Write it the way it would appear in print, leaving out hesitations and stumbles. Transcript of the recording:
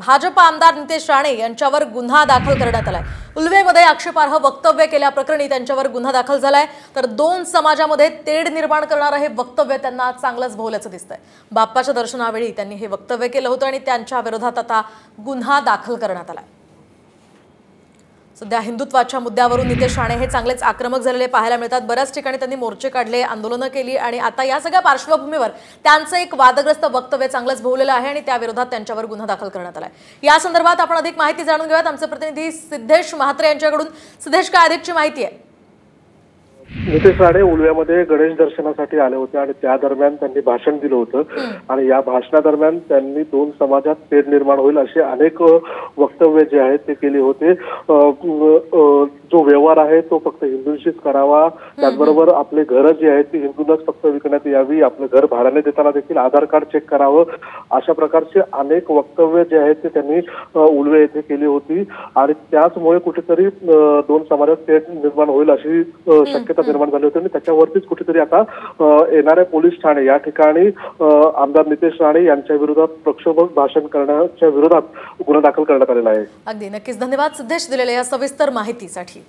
भाजप आमदार नितेश राणे यांच्यावर गुन्हा दाखल करण्यात आलाय। उल्वेमध्ये आक्षेपार्ह वक्तव्य केल्याप्रकरणी त्यांच्यावर गुन्हा दाखल झालाय। तर दोन समाजामध्ये तेढ निर्माण करणारे हे वक्तव्य त्यांना चांगलंच भोवल्याचं दिसतंय। बाप्पाच्या दर्शनावेळी त्यांनी हे वक्तव्य केलं होतं आणि त्यांच्या विरोधात आता गुन्हा दाखल करण्यात आलाय। सध्या हिंदुत्वाच्या मुद्द्यावरून नितेश राणे हे चांगलेच आक्रमक झालेले पाहायला मिळतात। बऱ्याच ठिकाणी त्यांनी मोर्चे काढले, आंदोलनं केली आणि आता या सगळ्या पार्श्वभूमीवर त्यांचं एक वादग्रस्त वक्तव्य चांगलंच भोवलेलं आहे आणि त्या विरोधात त्यांच्यावर गुन्हा दाखल करण्यात आलाय। या संदर्भात आपण अधिक माहिती जाणून घेऊयात आमचे प्रतिनिधी सिद्धेश म्हात्रे यांच्याकडून। सिद्धेश, काय अधिकची माहिती आहे? नितेश राणे उल्व्यामध्ये गणेश दर्शनासाठी आले होते आणि त्या दरम्यान त्यांनी भाषण दिलं होतं आणि या भाषणादरम्यान त्यांनी दोन समाजात तेढ निर्माण होईल असे अनेक वक्तव्य जे आहेत ते केले होते। जो व्यवहार आहे तो फक्त हिंदूंशीच करावा, त्याचबरोबर आपले घरं जी आहेत ती हिंदूंनाच फक्त विकण्यात यावी, आपलं घर भाड्याने देताना देखील आधार कार्ड चेक करावं, अशा प्रकारचे अनेक वक्तव्य जे आहेत ते त्यांनी उल्वे येथे केली होती आणि त्याचमुळे कुठेतरी दोन समाजात तेढ निर्माण होईल अशी शक्यता निर्माण झाली होती आणि त्याच्यावरतीच कुठेतरी आता येणाऱ्या पोलीस ठाणे या ठिकाणी आमदार नितेश राणे यांच्या विरोधात प्रक्षोभक भाषण करण्याच्या विरोधात गुन्हा दाखल करण्यात आलेला आहे। अगदी नक्कीच धन्यवाद सिद्धेश दिलेल्या या सविस्तर माहितीसाठी।